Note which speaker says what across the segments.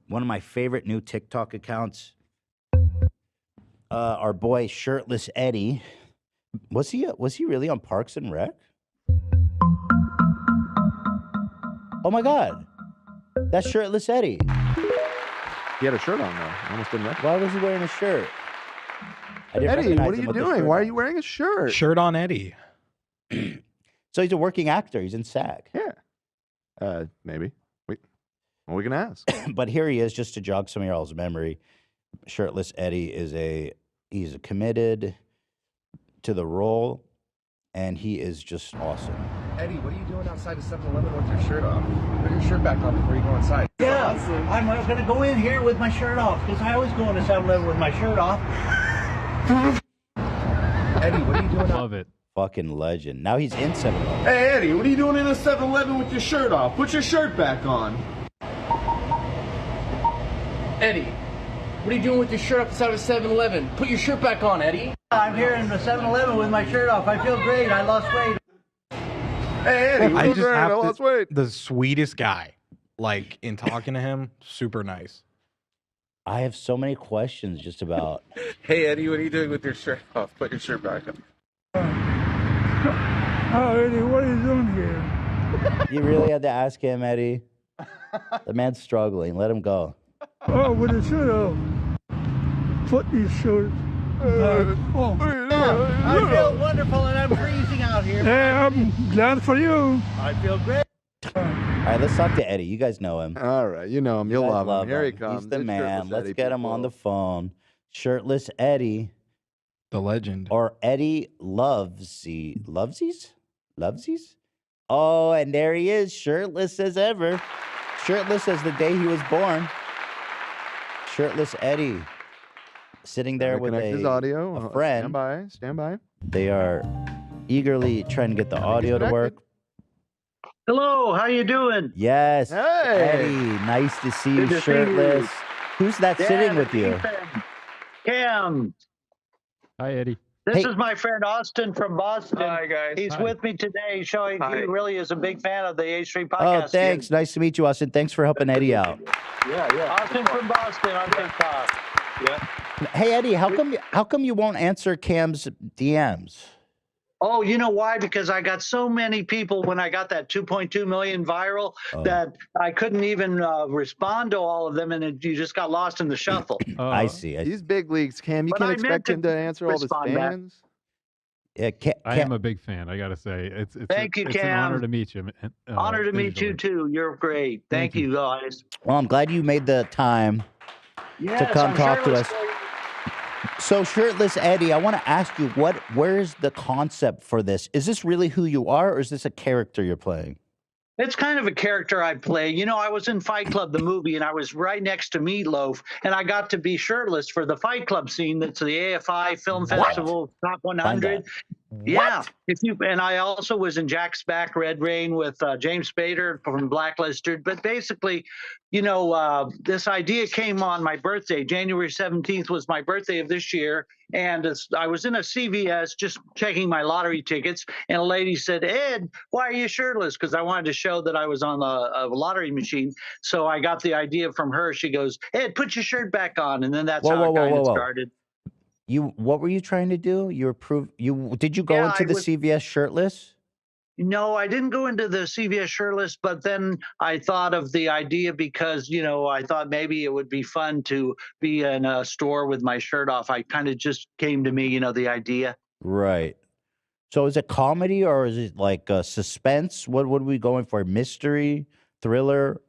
Speaker 1: one of my favorite new TikTok accounts. Our boy Shirtless Eddie. Was he really on Parks and Rec? Oh my God, that's Shirtless Eddie.
Speaker 2: He had a shirt on though. I almost didn't recognize.
Speaker 1: Why was he wearing a shirt? I didn't
Speaker 2: Eddie,
Speaker 1: recognize
Speaker 2: what are
Speaker 1: him
Speaker 2: you
Speaker 1: with the
Speaker 2: doing?
Speaker 1: shirt
Speaker 2: Why are
Speaker 1: on.
Speaker 2: you wearing a shirt?
Speaker 3: Shirt on Eddie.
Speaker 1: So he's a working actor. He's in SAG.
Speaker 2: Yeah. Maybe. Well, we can ask.
Speaker 1: But here he is, just to jog some of y'all's memory. Shirtless Eddie he's committed to the role, and he is just awesome.
Speaker 4: Eddie, what are you doing outside of 7-Eleven with your shirt off? Put your shirt back on before you go inside.
Speaker 5: Yeah, I'm going to go in here with my shirt off because I always go into 7-Eleven with my shirt off.
Speaker 4: Eddie, what are you doing?
Speaker 6: Love it.
Speaker 1: Fucking legend. Now he's in 7-Eleven.
Speaker 4: Hey, Eddie, what are you doing in a 7-Eleven with your shirt off? Put your shirt back on.
Speaker 7: Eddie, what are you doing with your shirt up inside of 7-Eleven? Put your shirt back on, Eddie.
Speaker 5: I'm here in the 7-Eleven with my shirt off. I feel great. I lost weight.
Speaker 4: Hey, Eddie,
Speaker 3: I
Speaker 4: what
Speaker 3: just have
Speaker 2: lost weight.
Speaker 3: the sweetest guy. Like in talking to him, super nice.
Speaker 1: I have so many questions just about.
Speaker 4: Hey, Eddie, what are you doing with your shirt off? Put your shirt back on.
Speaker 8: Oh, Eddie, what are you doing here?
Speaker 1: You really had to ask him, Eddie. The man's struggling. Let him go.
Speaker 8: Oh, with the shirt off. Put your shirt.
Speaker 5: I feel wonderful and I'm freezing out here.
Speaker 8: Hey, I'm glad for you.
Speaker 5: I feel great.
Speaker 1: All right, let's talk to Eddie. You guys know him.
Speaker 2: All right, you know him. You'll
Speaker 1: You guys
Speaker 2: love him. Here he comes.
Speaker 1: He's the
Speaker 2: It's
Speaker 1: man.
Speaker 2: Shirtless
Speaker 1: Let's
Speaker 2: Eddie,
Speaker 1: get him on the
Speaker 2: people.
Speaker 1: phone. Shirtless Eddie.
Speaker 3: The legend.
Speaker 1: Or Eddie Lovesies? Oh, and there he is, shirtless as ever. Shirtless as the day he was born. Shirtless Eddie. Sitting there with
Speaker 2: Connect his audio.
Speaker 1: a friend.
Speaker 2: Stand by.
Speaker 1: They are eagerly trying to get the audio to work.
Speaker 5: Hello, how you doing?
Speaker 1: Yes.
Speaker 2: Hey.
Speaker 1: Eddie, nice to see you,
Speaker 5: Good to see
Speaker 1: shirtless.
Speaker 5: you.
Speaker 1: Who's that sitting with you?
Speaker 5: Cam,
Speaker 6: Hi, Eddie.
Speaker 5: this
Speaker 1: Hey.
Speaker 5: is my friend Austin from Boston.
Speaker 4: Hi, guys.
Speaker 5: He's
Speaker 6: Hi.
Speaker 5: with me today, showing
Speaker 4: Hi.
Speaker 5: he really is a big fan of the H3
Speaker 1: Oh,
Speaker 5: podcast.
Speaker 1: thanks. Nice to meet you, Austin. Thanks for helping Eddie out.
Speaker 4: Yeah.
Speaker 5: Austin from Boston on TikTok.
Speaker 4: Yeah.
Speaker 1: Hey, Eddie, how come you won't answer Cam's DMs?
Speaker 5: Oh, you know why? Because I got so many people when I got that 2.2 million viral that I couldn't even respond to all of them, and you just got lost in the shuffle.
Speaker 1: I see.
Speaker 2: He's big leagues, Cam. You
Speaker 5: But
Speaker 2: can't
Speaker 5: I meant
Speaker 2: expect him
Speaker 5: to
Speaker 2: to answer all his
Speaker 5: respond back.
Speaker 2: fans.
Speaker 1: Yeah,
Speaker 6: I am a big fan. I gotta say, it's
Speaker 5: Thank you,
Speaker 6: it's an
Speaker 5: Cam.
Speaker 6: honor to meet you.
Speaker 5: Honor to meet you
Speaker 6: individually.
Speaker 5: too. You're great. Thank you, guys.
Speaker 1: Well, I'm glad you made the time
Speaker 5: Yes,
Speaker 1: to come
Speaker 5: I'm
Speaker 1: talk to
Speaker 5: shirtless.
Speaker 1: us. So, Shirtless Eddie, I want to ask you, where's the concept for this? Is this really who you are, or is this a character you're playing?
Speaker 5: It's kind of a character I play. You know, I was in Fight Club, the movie, and I was right next to Meatloaf, and I got to be shirtless for the Fight Club scene. That's the AFI Film Festival Top 100. Yeah, and I also was in Jack's Back, Red Rain with James Spader from Blacklisted. But basically, you know, this idea came on my birthday. January 17th was my birthday of this year, and I was in a CVS just checking my lottery tickets, and a lady said, "Ed, why are you shirtless?" Because I wanted to show that I was on a lottery machine. So I got the idea from her. She goes, "Ed, put your shirt back on," and then that's how it kind of started.
Speaker 1: What were you trying to do? Did you go into the CVS shirtless?
Speaker 5: No, I didn't go into the CVS shirtless, but then I thought of the idea because, you know, I thought maybe it would be fun to be in a store with my shirt off. I kind of just came to me, you know, the idea.
Speaker 1: Right. So is it comedy or is it like suspense? What are we going for? Mystery, thriller,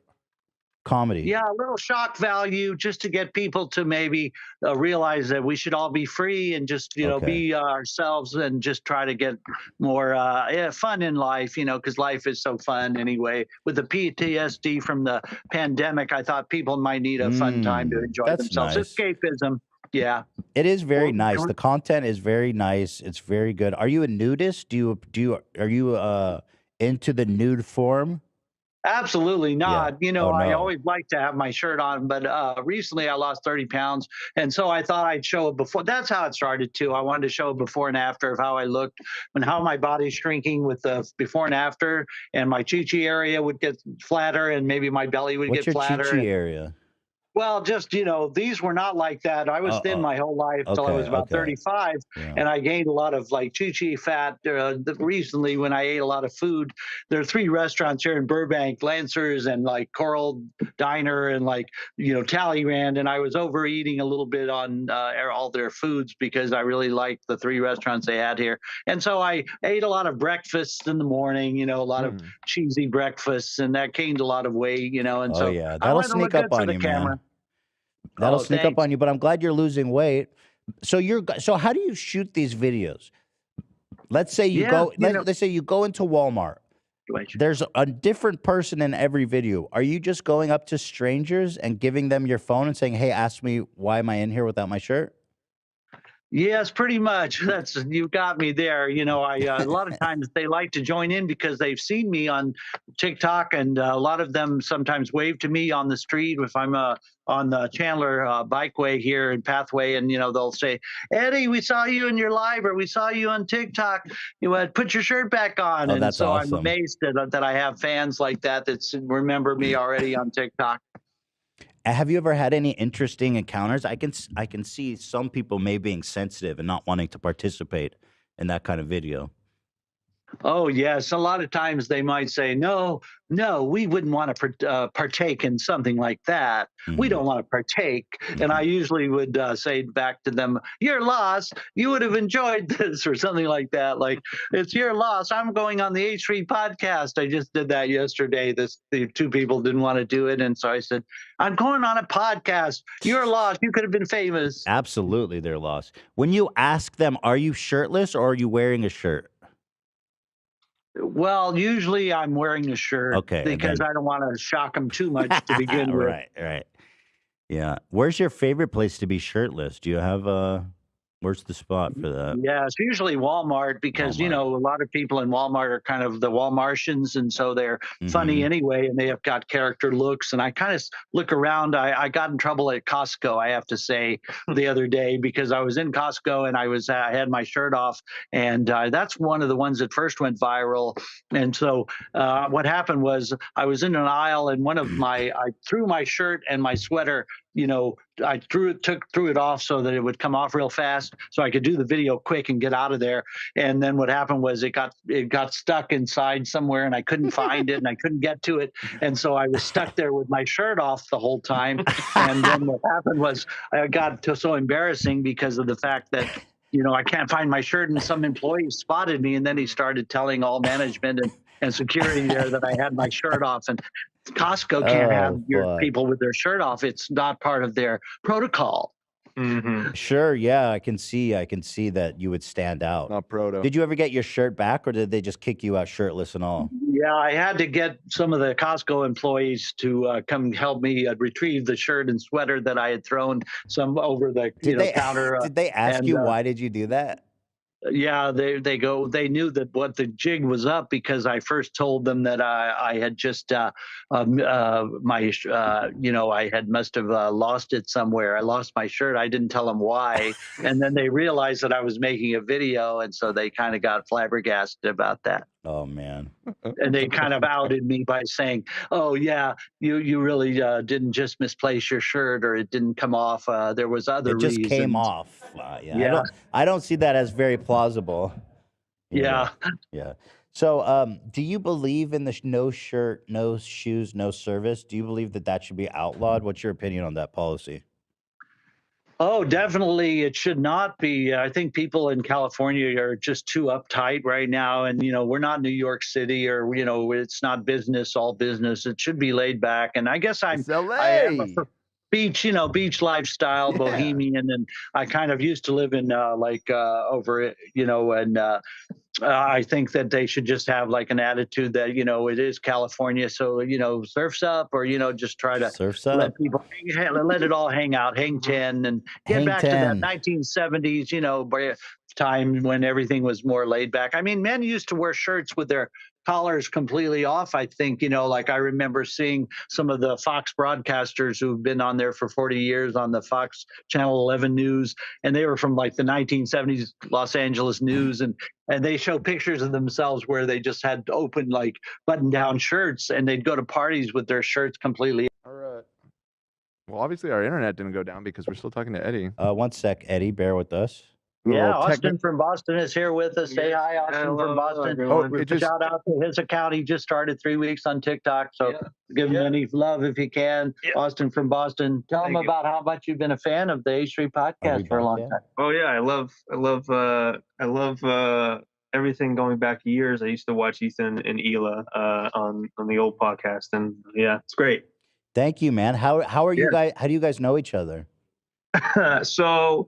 Speaker 1: comedy?
Speaker 5: Yeah, a little shock value just to get people to maybe realize that we should all be free and just, you know, be ourselves and just try to get more fun in life, you know, because life is so fun anyway. With the PTSD from the pandemic, I thought people might need a fun time to enjoy themselves.
Speaker 1: Nice.
Speaker 5: Escapism. Yeah.
Speaker 1: It is very nice. The content is very nice. It's very good. Are you a nudist? Are you into the nude form?
Speaker 5: Absolutely not.
Speaker 1: Yeah.
Speaker 5: You know,
Speaker 1: Oh, no.
Speaker 5: I always like to have my shirt on, but recently I lost 30 pounds. And so I thought I'd show it before. That's how it started too. I wanted to show before and after of how I looked and how my body's shrinking with the before and after, and my chi-chi area would get flatter and maybe my belly would
Speaker 1: What's
Speaker 5: get
Speaker 1: your
Speaker 5: flatter.
Speaker 1: chi-chi area?
Speaker 5: Well, just, these were not like that. I was thin my whole life till I
Speaker 1: Okay,
Speaker 5: was about
Speaker 1: okay.
Speaker 5: 35,
Speaker 1: Yeah.
Speaker 5: and I gained a lot of like chi fat. Recently, when I ate a lot of food, there are 3 restaurants here in Burbank, Lancers and like Coral Diner and like, Talleyrand, and I was overeating a little bit on all their foods because I really liked the 3 restaurants they had here. And so I ate a lot of breakfast in the morning, a lot of cheesy breakfasts, and that gained a lot of weight, and
Speaker 1: Oh
Speaker 5: so
Speaker 1: yeah,
Speaker 5: I
Speaker 1: that'll
Speaker 5: wanted to look
Speaker 1: sneak up
Speaker 5: good for
Speaker 1: on
Speaker 5: the
Speaker 1: you,
Speaker 5: camera.
Speaker 1: man. That'll
Speaker 5: Oh,
Speaker 1: sneak up
Speaker 5: thanks.
Speaker 1: on you, but I'm glad you're losing weight. So so how do you shoot these videos? Let's say you
Speaker 5: Yeah,
Speaker 1: go let's say you go into Walmart. There's a different person in every video. Are you just going up to strangers and giving them your phone and saying, "Hey, ask me why am I in here without my shirt?"
Speaker 5: Yes, pretty much. You got me there. A lot of times they like to join in because they've seen me on TikTok, and a lot of them sometimes wave to me on the street if I'm on the Chandler Bikeway here in Pathway, and they'll say, "Eddie, we saw you in your live, or we saw you on TikTok. Put your shirt back on."
Speaker 1: Oh,
Speaker 5: And
Speaker 1: that's
Speaker 5: so I'm
Speaker 1: awesome.
Speaker 5: amazed that I have fans like that remember me already on TikTok.
Speaker 1: Have you ever had any interesting encounters? I can see some people may being sensitive and not wanting to participate in that kind of video.
Speaker 5: Oh, yes. A lot of times they might say, no, we wouldn't want to partake in something like that. We don't want to partake. And I usually would say back to them, your loss. You would have enjoyed this, or something like that. Like, it's your loss. I'm going on the H3 podcast. I just did that yesterday. The 2 people didn't want to do it. And so I said, I'm going on a podcast. Your loss. You could have been famous.
Speaker 1: Absolutely, they're lost. When you ask them, are you shirtless or are you wearing a shirt?
Speaker 5: Well, usually I'm wearing a shirt
Speaker 1: Okay,
Speaker 5: because I don't want to shock them too much to begin with.
Speaker 1: Right. Yeah. Where's your favorite place to be shirtless? Do you have where's the spot for that?
Speaker 5: Yeah, it's usually Walmart because, a lot of people in Walmart are kind of the Walmartians, and so they're funny anyway, and they have got character looks. And I kind of look around. I got in trouble at Costco, I have to say, the other day because I was in Costco and I had my shirt off, and that's one of the ones that first went viral. And so what happened was I was in an aisle, and I threw my shirt and my sweater. I threw it off so that it would come off real fast, so I could do the video quick and get out of there. And then what happened was it got stuck inside somewhere, and I couldn't find it, and I couldn't get to it, and so I was stuck there with my shirt off the whole time. And then what happened was I got so embarrassing because of the fact that I can't find my shirt, and some employee spotted me, and then he started telling all management and security there that I had my shirt off. And Costco can't have your people with their shirt off. It's not part of their protocol.
Speaker 1: Sure, yeah, I can see that you would stand out.
Speaker 2: Not proto.
Speaker 1: Did you ever get your shirt back, or did they just kick you out shirtless and all?
Speaker 5: Yeah, I had to get some of the Costco employees to come help me retrieve the shirt and sweater that I had thrown some over the counter.
Speaker 1: Did they ask you why did you do that?
Speaker 5: Yeah, they knew that what the jig was up because I first told them that I had just I must have lost it somewhere. I lost my shirt. I didn't tell them why, and then they realized that I was making a video, and so they kind of got flabbergasted about that.
Speaker 1: Oh man!
Speaker 5: And they kind of outed me by saying, "Oh yeah, you really didn't just misplace your shirt, or it didn't come off. There was other reasons."
Speaker 1: It just came off. Yeah. I don't see that as very plausible.
Speaker 5: Yeah.
Speaker 1: So, do you believe in the no shirt, no shoes, no service? Do you believe that should be outlawed? What's your opinion on that policy?
Speaker 5: Oh, definitely. It should not be. I think people in California are just too uptight right now. And, we're not New York City, or, it's not business, all business. It should be laid back. And I guess I am a beach lifestyle, bohemian. And I kind of used to live in over, and I think that they should just have like an attitude that, it is California. So, surf's up, or, just try to let people let it all hang out, hang 10 and get back to that 1970s, time when everything was more laid back. I mean, men used to wear shirts with their collars completely off. I think, like I remember seeing some of the Fox broadcasters who've been on there for 40 years on the Fox Channel 11 News, and they were from like the 1970s Los Angeles News, and they show pictures of themselves where they just had open like button-down shirts, and they'd go to parties with their shirts completely.
Speaker 2: All right. Well, obviously our internet didn't go down because we're still talking to Eddie.
Speaker 1: 1 sec, Eddie, bear with us.
Speaker 5: Yeah,
Speaker 2: Little
Speaker 5: Austin
Speaker 2: technic-
Speaker 5: from Boston is here with us. Say hi, Austin from Boston.
Speaker 2: Oh, it just
Speaker 5: Shout out to his account. He just started 3 weeks on TikTok, so give him any love if you can. Austin from Boston. Tell him about how much you've been a fan of the H3 podcast for a long time.
Speaker 9: Oh yeah, I love everything going back years. I used to watch Ethan and Hila on the old podcast, and yeah, it's great.
Speaker 1: Thank you, man. How are you guys? How do you guys know each other?
Speaker 9: So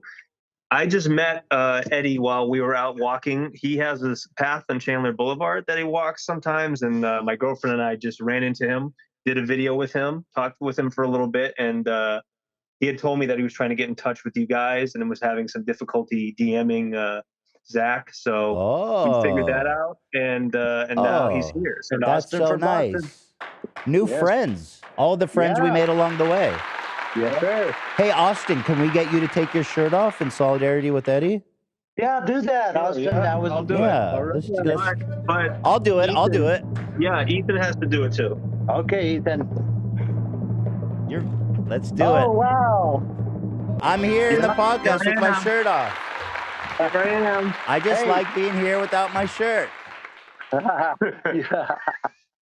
Speaker 9: I just met Eddie while we were out walking. He has this path on Chandler Boulevard that he walks sometimes, and my girlfriend and I just ran into him, did a video with him, talked with him for a little bit, and he had told me that he was trying to get in touch with you guys and was having some difficulty DMing Zach. So we figured that out, and now he's here. So
Speaker 1: that's so nice. New friends. All the friends we made along the way.
Speaker 5: Yes, sir.
Speaker 1: Hey, Austin, can we get you to take your shirt off in solidarity with Eddie?
Speaker 5: Yeah, do that, Austin. That was
Speaker 9: I'll do it. But
Speaker 1: I'll do it.
Speaker 9: Ethan,
Speaker 1: I'll do it.
Speaker 9: Yeah, Ethan has to do it too.
Speaker 5: Okay, Ethan.
Speaker 1: Let's do it.
Speaker 5: Oh, wow.
Speaker 1: I'm here in the podcast with my shirt off.
Speaker 5: Here I am.
Speaker 1: I just like being here without my shirt.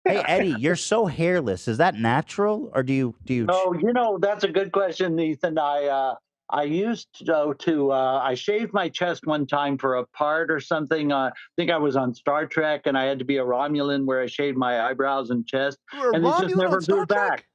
Speaker 1: Hey, Eddie, you're so hairless. Is that natural, or do you?
Speaker 5: Oh, that's a good question, Ethan. I used to I shaved my chest one time for a part or something. I think I was on Star Trek, and I had to be a Romulan where I shaved my eyebrows and chest, and it just never grew back.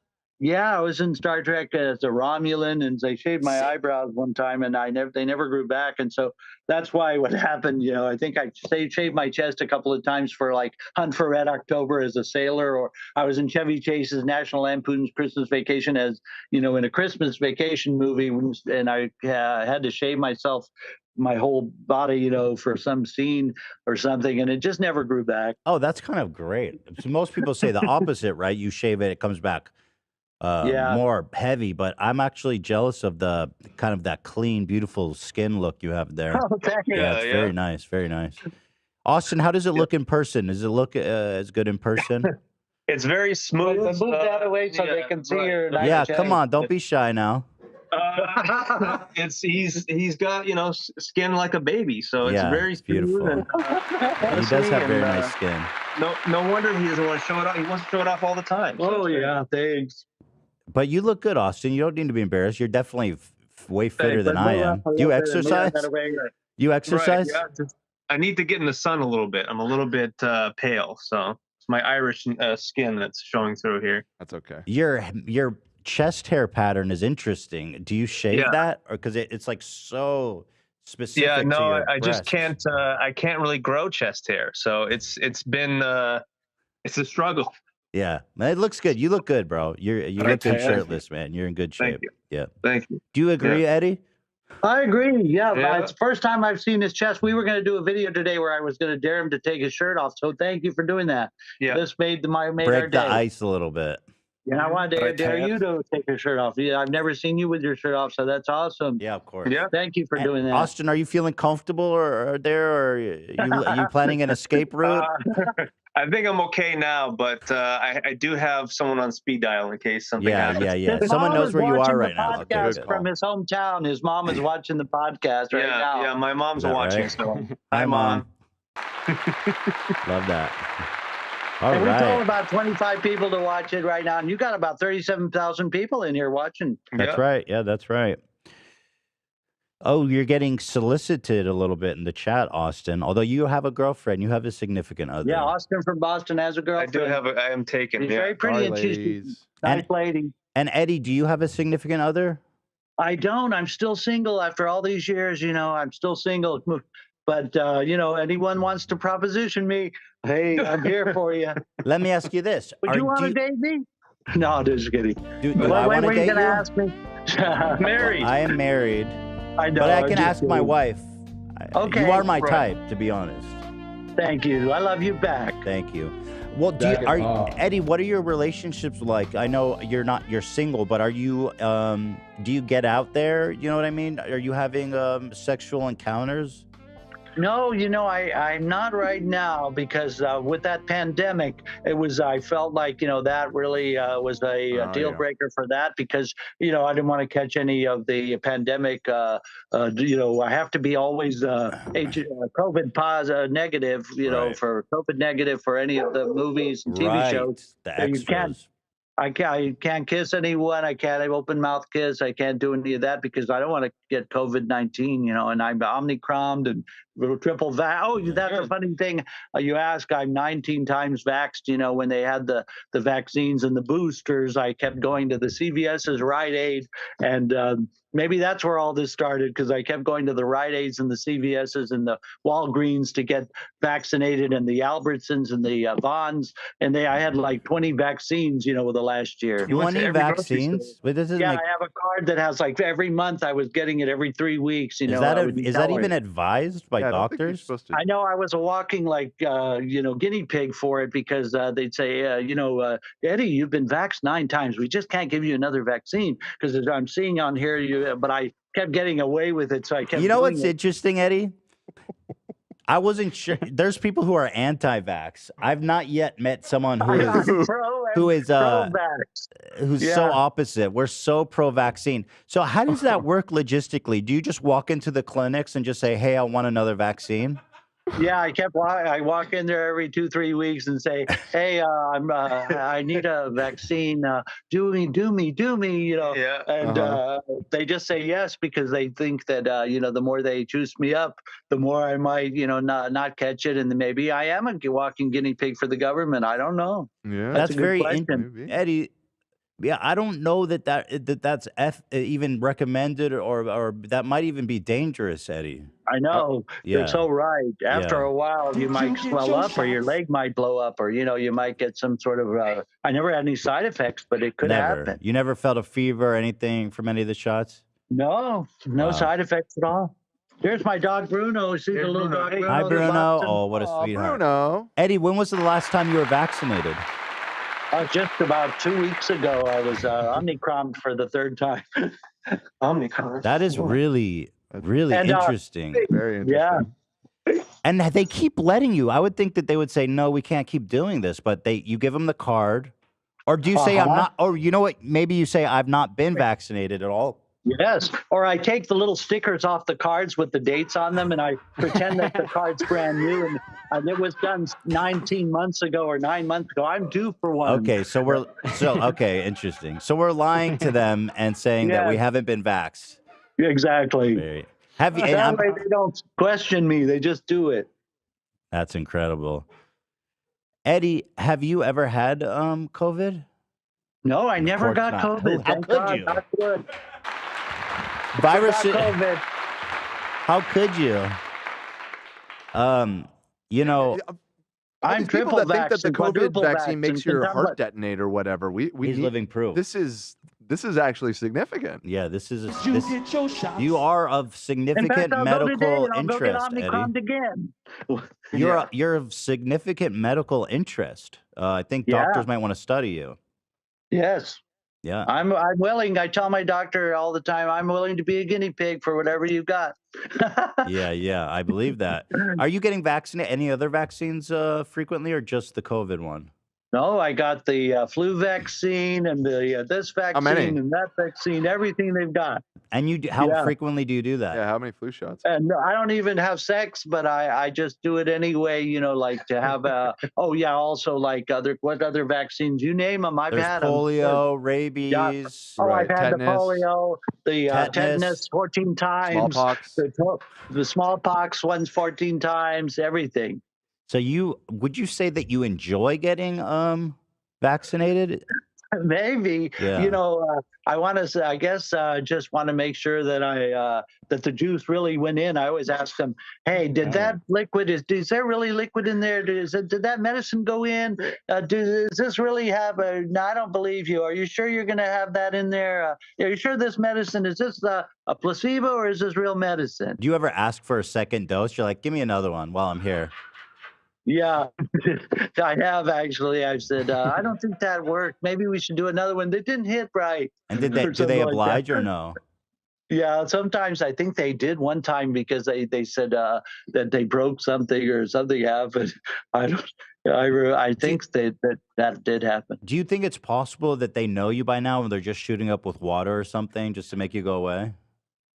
Speaker 5: Yeah, I was in Star Trek as a Tourette, and they shaved my eyebrows one time, and they never grew back, and so that's why what happened. I think I shaved my chest a couple of times for like Hunt for Red October as a sailor, or I was in Chevy Chase's National Lampoon's Christmas Vacation as in a Christmas vacation movie, and I had to shave myself. My whole body, for some scene or something, and it just never grew back.
Speaker 1: Oh, that's kind of great. So most people say the opposite, right? You shave it, it comes back more heavy, but I'm actually jealous of the kind of that clean, beautiful skin look you have there.
Speaker 5: Oh, thank you.
Speaker 1: Yeah, it's very nice, very nice. Austin, how does it look in person? Does it look as good in person?
Speaker 9: It's very smooth.
Speaker 5: Move that away so they can see your nice
Speaker 1: Yeah,
Speaker 5: chest.
Speaker 1: come on, don't be shy now.
Speaker 9: He's got skin like a baby, so it's very
Speaker 1: beautiful.
Speaker 9: And,
Speaker 1: he does have very nice skin.
Speaker 9: No wonder he doesn't want to show it off. He wants to show it off all the time.
Speaker 5: Oh yeah, thanks.
Speaker 1: But you look good, Austin. You don't need to be embarrassed. You're definitely way fitter than I am. Do you exercise? You exercise?
Speaker 9: Right, yeah, I need to get in the sun a little bit. I'm a little bit pale, so it's my Irish skin that's showing through here.
Speaker 2: That's okay.
Speaker 1: Your chest hair pattern is interesting. Do you shave that, or because it's like so specific?
Speaker 9: Yeah, no,
Speaker 1: to your
Speaker 9: I just
Speaker 1: breasts?
Speaker 9: can't. I can't really grow chest hair, so it's been it's a struggle.
Speaker 1: Yeah, it looks good. You look good, bro. You look good
Speaker 9: Thank
Speaker 1: shirtless, man. You're in good shape.
Speaker 9: Thank you.
Speaker 1: Yeah.
Speaker 9: Thank you.
Speaker 1: Do you agree, Eddie?
Speaker 5: I agree. Yeah, it's the first time I've seen his chest. We were going to do a video today where I was going to dare him to take his shirt off. So thank you for doing that.
Speaker 9: Yeah,
Speaker 5: this made our
Speaker 1: Break
Speaker 5: day.
Speaker 1: the ice a little bit.
Speaker 5: Yeah, I wanted to dare you to take your shirt off. Yeah, I've never seen you with your shirt off, so that's awesome.
Speaker 1: Yeah, of course.
Speaker 9: Yeah.
Speaker 5: Thank you for doing that.
Speaker 1: Austin, are you feeling comfortable or are you planning an escape route?
Speaker 9: I think I'm okay now, but I do have someone on speed dial in case something happens.
Speaker 1: Yeah.
Speaker 5: His
Speaker 1: Someone
Speaker 5: mom
Speaker 1: knows
Speaker 5: is
Speaker 1: where you
Speaker 5: watching
Speaker 1: are
Speaker 5: the
Speaker 1: right now. Okay,
Speaker 5: podcast
Speaker 1: good.
Speaker 5: from his hometown. His mom is watching the podcast right now.
Speaker 9: Yeah, my mom's
Speaker 1: Is that
Speaker 9: watching.
Speaker 1: right?
Speaker 9: So
Speaker 1: Hi, Mom. Love that. All
Speaker 5: and we
Speaker 1: right.
Speaker 5: told about 25 people to watch it right now, and you got about 37,000 people in here watching.
Speaker 1: That's right. Yeah, that's right. Oh, you're getting solicited a little bit in the chat, Austin. Although you have a girlfriend, you have a significant other.
Speaker 5: Yeah, Austin from Boston has a
Speaker 9: I
Speaker 5: girlfriend.
Speaker 9: do have. I am taken.
Speaker 5: She's
Speaker 9: Yeah.
Speaker 5: very pretty, and she's a nice lady.
Speaker 1: And Eddie, do you have a significant other?
Speaker 5: I don't. I'm still single after all these years. I'm still single. But anyone wants to proposition me, hey, I'm here for you.
Speaker 1: Let me ask you this:
Speaker 5: Would you want to date me? No, just kidding.
Speaker 1: Do I want to
Speaker 5: were you
Speaker 1: date
Speaker 5: gonna
Speaker 1: you?
Speaker 5: ask me?
Speaker 9: Married.
Speaker 1: I am married.
Speaker 5: I know.
Speaker 1: But I
Speaker 5: I'm
Speaker 1: can
Speaker 5: just
Speaker 1: ask my
Speaker 5: kidding.
Speaker 1: wife.
Speaker 5: Okay,
Speaker 1: You are my
Speaker 5: right.
Speaker 1: type, to be honest.
Speaker 5: Thank you. I love you back.
Speaker 1: Thank you. Well, Eddie, what are your relationships like? I know you're single, but are you do you get out there? You know what I mean? Are you having sexual encounters?
Speaker 5: No, I'm not right now because with that pandemic, I felt like, that really was a
Speaker 2: Oh,
Speaker 5: deal
Speaker 2: yeah.
Speaker 5: breaker for that because, I didn't want to catch any of the pandemic. I have to be always COVID positive, negative,
Speaker 1: Right.
Speaker 5: for COVID negative for any of the movies and TV shows.
Speaker 1: Right. The
Speaker 5: So you can't
Speaker 1: extras.
Speaker 5: I can't kiss anyone. I can't have open mouth kiss. I can't do any of that because I don't want to get COVID-19, and I'm omnicromed and triple vax. Oh, that's a funny thing. You ask, I'm 19 times vaxxed. When they had the vaccines and the boosters, I kept going to the CVS's Rite Aid. And maybe that's where all this started because I kept going to the Rite Aids and the CVS's and the Walgreens to get vaccinated and the Albertsons and the Vons. And I had like 20 vaccines, with the last year.
Speaker 1: 20 vaccines? But this doesn't
Speaker 5: Yeah,
Speaker 1: make.
Speaker 5: I have a card that has like every month I was getting it every 3 weeks.
Speaker 1: Is that even advised by
Speaker 2: Yeah, I don't think you're
Speaker 1: doctors?
Speaker 2: supposed to.
Speaker 5: I know I was a walking guinea pig for it because they'd say, Eddie, you've been vaxxed 9 times. We just can't give you another vaccine because I'm seeing on here but I kept getting away with it, so I kept.
Speaker 1: You know
Speaker 5: doing
Speaker 1: what's
Speaker 5: it.
Speaker 1: interesting, Eddie? I wasn't sure. There's people who are anti-vax. I've not yet met someone who is who's so opposite. We're so pro-vaccine. So how does that work logistically? Do you just walk into the clinics and just say, "Hey, I want another vaccine"?
Speaker 5: Yeah, I walk in there every 2-3 weeks and say, "Hey, I need a vaccine. Do me.
Speaker 9: Yeah.
Speaker 5: And they just say yes because they think that the more they juice me up, the more I might not catch it, and then maybe I am a walking guinea pig for the government. I don't know.
Speaker 2: Yeah.
Speaker 5: That's a good
Speaker 1: very
Speaker 5: question.
Speaker 2: Maybe.
Speaker 1: Eddie. Yeah, I don't know that's even recommended or that might even be dangerous, Eddie.
Speaker 5: I know.
Speaker 1: Yeah.
Speaker 5: You're so right. After
Speaker 1: Yeah.
Speaker 5: a while, you might swell up or your leg might blow up or, you might get some sort of, I never had any side effects, but it could
Speaker 1: Never.
Speaker 5: happen.
Speaker 1: You never felt a fever or anything from any of the shots?
Speaker 5: No
Speaker 1: Wow.
Speaker 5: side effects at all. There's my dog Bruno. See the little dog Bruno?
Speaker 1: Hi,
Speaker 5: that
Speaker 1: Bruno.
Speaker 5: loves him?
Speaker 1: Oh, what a sweetheart.
Speaker 2: Bruno.
Speaker 1: Eddie, when was the last time you were vaccinated?
Speaker 5: Just about 2 weeks ago, I was omnicromed for the 3rd time.
Speaker 9: Omnicron.
Speaker 1: That is really interesting.
Speaker 2: Very interesting.
Speaker 5: Yeah.
Speaker 1: And they keep letting you. I would think that they would say, no, we can't keep doing this. But you give them the card. Or do you say, I'm not, or you know what? Maybe you say, I've not been vaccinated at all.
Speaker 5: Yes. Or I take the little stickers off the cards with the dates on them and I pretend that the card's brand new and it was done 19 months ago or 9 months ago. I'm due for one.
Speaker 1: Okay, okay, interesting. So we're lying to them and saying that we haven't been vaxxed.
Speaker 5: Exactly.
Speaker 1: Have you?
Speaker 5: That way they don't question me. They just do it.
Speaker 1: That's incredible. Eddie, have you ever had COVID?
Speaker 5: No, I never got COVID.
Speaker 1: How could you? Virus.
Speaker 5: COVID.
Speaker 1: How could you?
Speaker 2: I'm
Speaker 5: triple
Speaker 2: people that think that the
Speaker 5: vaccinated,
Speaker 2: COVID vaccine makes your heart
Speaker 5: quadruple
Speaker 2: detonate or whatever.
Speaker 1: He's living proof.
Speaker 2: This is actually significant.
Speaker 1: Yeah, you are of significant medical interest, Eddie.
Speaker 5: Again.
Speaker 1: You're of significant medical interest. I think doctors might want to study you.
Speaker 5: Yes.
Speaker 1: Yeah.
Speaker 5: I'm willing. I tell my doctor all the time, I'm willing to be a guinea pig for whatever you got.
Speaker 1: Yeah, I believe that. Are you getting vaccinated? Any other vaccines frequently, or just the COVID one?
Speaker 5: No, I got the flu vaccine and the this vaccine and that vaccine, everything they've got.
Speaker 1: And how frequently do you do that?
Speaker 2: Yeah, how many flu shots?
Speaker 5: And I don't even have sex, but I just do it anyway, like to have also like what other vaccines, you name them, I've had
Speaker 1: polio,
Speaker 5: them.
Speaker 1: rabies.
Speaker 5: Yeah. Oh, I've had the polio, the tetanus 14 times.
Speaker 2: Smallpox.
Speaker 5: The smallpox ones 14 times, everything.
Speaker 1: So would you say that you enjoy getting vaccinated?
Speaker 5: Maybe.
Speaker 1: Yeah.
Speaker 5: I want to say, I guess, just want to make sure that that the juice really went in. I always ask them, hey, did that liquid, is there really liquid in there? Did that medicine go in? Does this really have no, I don't believe you. Are you sure you're going to have that in there? Are you sure this medicine, is this a placebo or is this real medicine?
Speaker 1: Do you ever ask for a second dose? You're like, give me another one while I'm here.
Speaker 5: Yeah, I have actually. I've said, I don't think that worked. Maybe we should do another one that didn't hit right.
Speaker 1: And do they oblige or no?
Speaker 5: Yeah, sometimes I think they did one time because they said that they broke something or something happened. I don't. I
Speaker 1: Do you,
Speaker 5: think that did happen.
Speaker 1: do you think it's possible that they know you by now and they're just shooting up with water or something just to make you go away?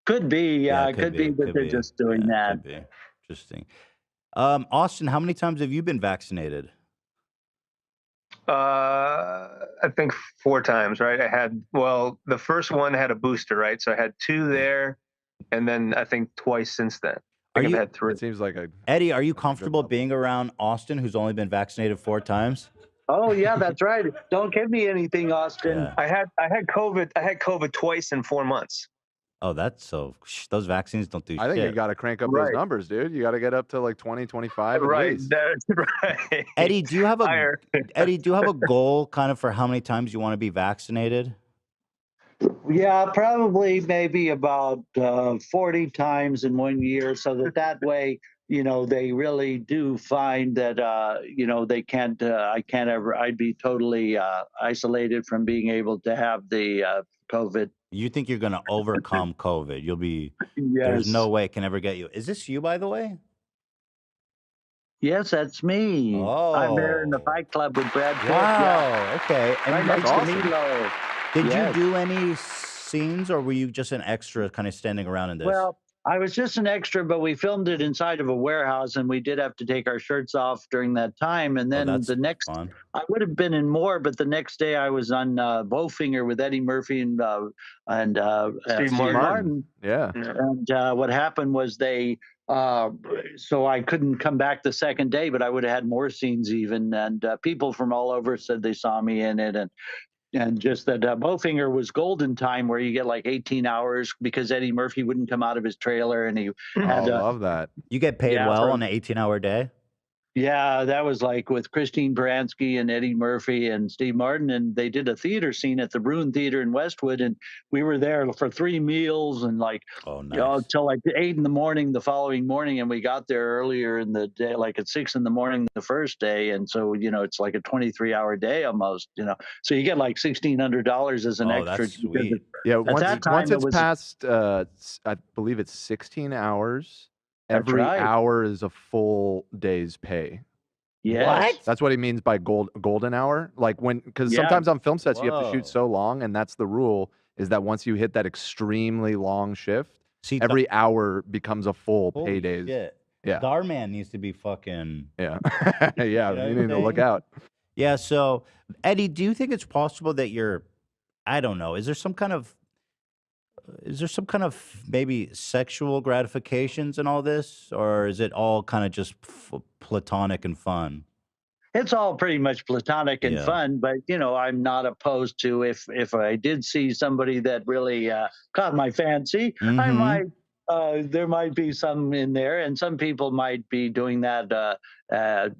Speaker 5: Could be.
Speaker 1: Yeah,
Speaker 5: Yeah,
Speaker 1: it
Speaker 5: it
Speaker 1: could
Speaker 5: could be
Speaker 1: be.
Speaker 5: that
Speaker 1: Could
Speaker 5: they're
Speaker 1: be.
Speaker 5: just doing
Speaker 1: Yeah, it
Speaker 5: that.
Speaker 1: could be. Interesting. Austin, how many times have you been vaccinated?
Speaker 9: I think 4 times, right? The first one had a booster, right? So I had 2 there, and then I think twice since then. I
Speaker 1: Are
Speaker 9: think
Speaker 1: you
Speaker 9: I've had 3.
Speaker 2: It seems like a
Speaker 1: Eddie? Are you
Speaker 2: good
Speaker 1: comfortable
Speaker 2: level.
Speaker 1: being around Austin, who's only been vaccinated 4 times?
Speaker 5: Oh yeah, that's right. Don't give me anything, Austin.
Speaker 1: Yeah.
Speaker 9: I had COVID. I had COVID twice in 4 months.
Speaker 1: Oh, that's so. Those vaccines don't do
Speaker 2: I think you
Speaker 1: shit.
Speaker 2: got to crank up those
Speaker 9: Right.
Speaker 2: numbers, dude. You got to get up to like 20, 25 at
Speaker 9: Right.
Speaker 2: least.
Speaker 9: That's right.
Speaker 1: Eddie, do you have a
Speaker 9: Higher.
Speaker 1: Eddie? Do you have a goal, kind of, for how many times you want to be vaccinated?
Speaker 5: Yeah, probably maybe about 40 times in 1 year, so that way, they really do find that, they can't, I can't ever, I'd be totally isolated from being able to have the COVID.
Speaker 1: You think you're gonna overcome COVID? You'll be. There's
Speaker 5: Yes.
Speaker 1: no way it can ever get you. Is this you, by the way?
Speaker 5: Yes, that's me. I'm there in the
Speaker 1: Oh,
Speaker 5: Fight Club with Brad Pitt. Yeah,
Speaker 1: wow. Okay.
Speaker 5: right
Speaker 1: And
Speaker 5: next
Speaker 2: That's
Speaker 5: to
Speaker 2: awesome.
Speaker 5: Meatloaf.
Speaker 1: did you
Speaker 5: Yes.
Speaker 1: do any scenes, or were you just an extra, kind of standing around in this?
Speaker 5: Well, I was just an extra, but we filmed it inside of a warehouse, and we did have to take our shirts off during that time. And
Speaker 1: Oh,
Speaker 5: then
Speaker 1: that's
Speaker 5: the next,
Speaker 1: fun.
Speaker 5: I would have been in more, but the next day I was on Bowfinger with Eddie Murphy and
Speaker 9: Steve
Speaker 5: Steve
Speaker 9: Martin.
Speaker 5: Martin.
Speaker 2: Yeah.
Speaker 5: And what happened was so I couldn't come back the second day, but I would have had more scenes even. And people from all over said they saw me in it, and just that Bowfinger was golden time, where you get like 18 hours because Eddie Murphy wouldn't come out of his trailer, and he
Speaker 2: Oh,
Speaker 5: had
Speaker 2: love that.
Speaker 1: You get paid
Speaker 5: yeah,
Speaker 1: well
Speaker 5: for-
Speaker 1: on an 18-hour day.
Speaker 5: yeah, that was like with Christine Baranski and Eddie Murphy and Steve Martin, and they did a theater scene at the Bruin Theater in Westwood, and we were there for 3 meals and like
Speaker 1: Oh, nice.
Speaker 5: till like 8 in the morning the following morning, and we got there earlier in the day, like at 6 in the morning the first day, and so it's like a 23-hour day almost, so you get like $1,600 as an
Speaker 1: Oh,
Speaker 5: extra.
Speaker 1: that's sweet.
Speaker 2: Yeah.
Speaker 5: At
Speaker 2: Once,
Speaker 5: that time,
Speaker 2: once
Speaker 5: it
Speaker 2: it's
Speaker 5: was-
Speaker 2: past, I believe it's 16 hours.
Speaker 5: That's
Speaker 2: Every
Speaker 5: right.
Speaker 2: hour is a full day's pay.
Speaker 5: Yes.
Speaker 1: What?
Speaker 2: That's what he means by golden hour. Like because
Speaker 5: Yeah.
Speaker 2: sometimes on film sets you have to
Speaker 1: Whoa.
Speaker 2: shoot so long, and that's the rule. Is that once you hit that extremely long shift,
Speaker 1: See,
Speaker 2: every hour becomes a full
Speaker 1: holy
Speaker 2: payday.
Speaker 1: shit.
Speaker 2: Yeah.
Speaker 1: Starman needs to be fucking.
Speaker 2: Yeah.
Speaker 1: know
Speaker 2: Yeah. You
Speaker 1: what I'm
Speaker 2: need to look
Speaker 1: saying?
Speaker 2: out.
Speaker 1: Yeah. So, Eddie, do you think it's possible that you're? I don't know. Is there some kind of maybe sexual gratifications in all this, or is it all kind of just platonic and fun?
Speaker 5: It's all pretty much platonic and
Speaker 1: Yeah.
Speaker 5: fun, but I'm not opposed to if I did see somebody that really caught my fancy, I
Speaker 1: Mhm.
Speaker 5: might there might be some in there, and some people might be doing that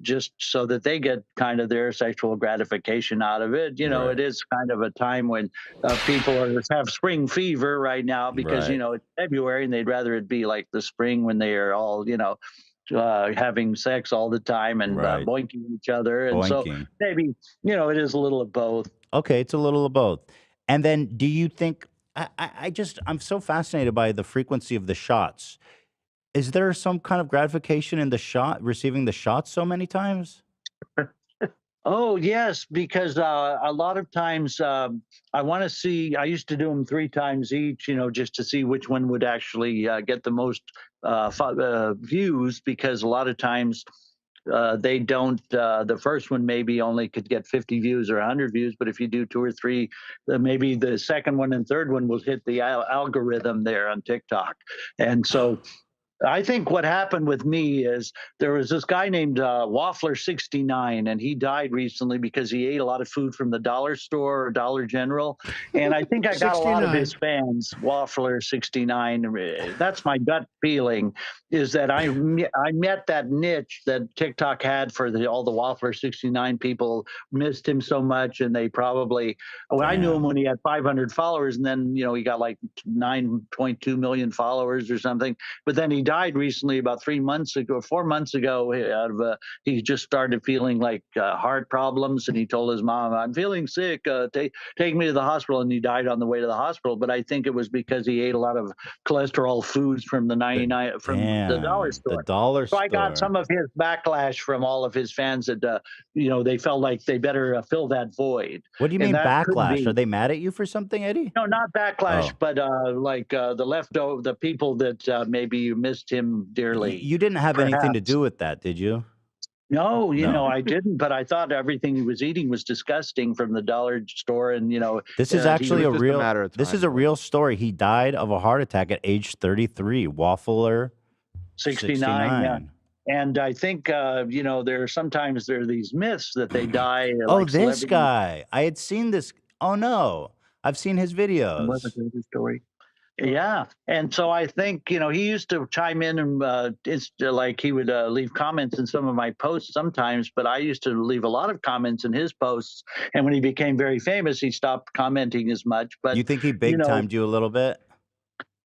Speaker 5: just so that they get kind of their sexual gratification out of it.
Speaker 1: Right.
Speaker 5: It is kind of a time when people have spring fever right now because
Speaker 1: Right.
Speaker 5: it's February, and they'd rather it be like the spring when they are all having sex all the time and
Speaker 1: Right.
Speaker 5: boinking each other, and so
Speaker 1: Boinking.
Speaker 5: maybe it is a little of both.
Speaker 1: Okay, it's a little of both. And then, do you think? I'm so fascinated by the frequency of the shots. Is there some kind of gratification in receiving the shots so many times?
Speaker 5: Oh yes, because a lot of times I want to see. I used to do them 3 times each, just to see which one would actually get the most views. Because a lot of times they don't. The first one maybe only could get 50 views or 100 views, but if you do 2 or 3, maybe the second one and third one will hit the algorithm there on TikTok, and so. I think what happened with me is there was this guy named Waffler69, and he died recently because he ate a lot of food from the dollar store or Dollar General. And I think I got a lot of his fans, Waffler69. That's my gut feeling, is that I met that niche that TikTok had for all the Waffler69 people, missed him so much. And they probably, I knew him when he had 500 followers, and then, he got like 9.2 million followers or something. But then he died recently, about 3 months ago, 4 months ago. Out of he just started feeling like heart problems, and he told his mom, "I'm feeling sick. Take me to the hospital." And he died on the way to the hospital. But I think it was because he ate a lot of cholesterol foods from the 99 from the dollar
Speaker 1: Damn, the
Speaker 5: store.
Speaker 1: dollar
Speaker 5: So I got
Speaker 1: store.
Speaker 5: some of his backlash from all of his fans that they felt like they better fill that void.
Speaker 1: What do you
Speaker 5: And
Speaker 1: mean
Speaker 5: that could
Speaker 1: backlash?
Speaker 5: be.
Speaker 1: Are they mad at you for something, Eddie?
Speaker 5: No, not backlash,
Speaker 1: Oh.
Speaker 5: but the people that maybe missed him dearly.
Speaker 1: You didn't have anything to
Speaker 5: perhaps.
Speaker 1: do with that, did you?
Speaker 5: No,
Speaker 1: No.
Speaker 5: I didn't, but I thought everything he was eating was disgusting from the dollar store, and
Speaker 1: This is
Speaker 5: he
Speaker 1: actually
Speaker 5: was
Speaker 1: a
Speaker 2: just a
Speaker 1: real.
Speaker 2: matter of
Speaker 1: This
Speaker 2: time,
Speaker 1: is a
Speaker 2: though.
Speaker 1: real story. He died of a heart attack at age 33. Waffler,
Speaker 5: 69. Yeah. And I think sometimes there are these myths that they die.
Speaker 1: Oh,
Speaker 5: like
Speaker 1: this
Speaker 5: celebrities.
Speaker 1: guy. I had seen this. Oh no, I've seen his videos.
Speaker 5: What was the story? Yeah, and so I think he used to chime in and it's like he would leave comments in some of my posts sometimes, but I used to leave a lot of comments in his posts. And when he became very famous, he stopped commenting as much. But
Speaker 1: You think he big timed you a little bit?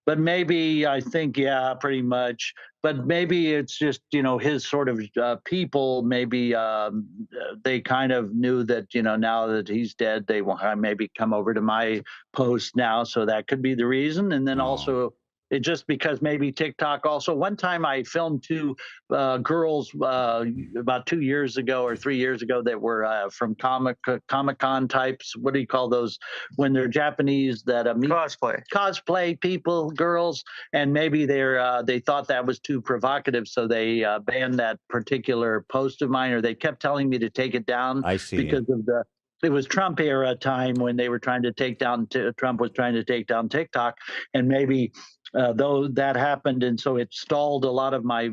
Speaker 5: But maybe I think, yeah, pretty much. But maybe it's just, his sort of people, maybe they kind of knew that, now that he's dead, they will maybe come over to my post now. So that could be the reason. And then also, it just because maybe TikTok also. One time I filmed two girls about 2 years ago or 3 years ago that were from Comic-Con types. What do you call those when they're Japanese that cosplay people, girls, and maybe they thought that was too provocative, so they banned that particular post of mine, or they kept telling me to take it down.
Speaker 1: I see.
Speaker 5: Because of it was Trump era time when they were trying to take down Trump was trying to take down TikTok, and maybe though that happened, and so it stalled a lot of my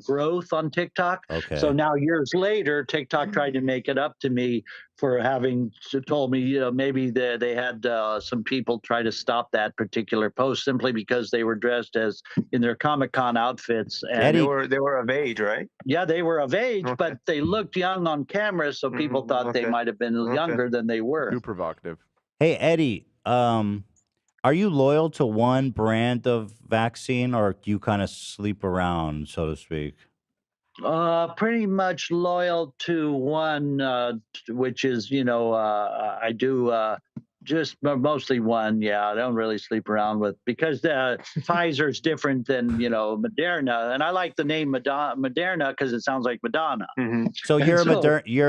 Speaker 5: growth on TikTok.
Speaker 1: Okay.
Speaker 5: So now years later, TikTok tried to make it up to me for having told me, maybe they had some people try to stop that particular post simply because they were dressed as in their Comic-Con outfits. And
Speaker 1: Eddie,
Speaker 9: They were of age, right?
Speaker 5: yeah, they were of age, but they looked young on camera, so people thought they might have been younger than they were.
Speaker 2: Too provocative.
Speaker 1: Hey, Eddie, are you loyal to one brand of vaccine, or do you kind of sleep around, so to speak?
Speaker 5: Pretty much loyal to one, which is, I do just mostly one. Yeah, I don't really sleep around with, because Pfizer's different than, Moderna. And I like the name Moderna because it sounds like Madonna.
Speaker 1: So you're a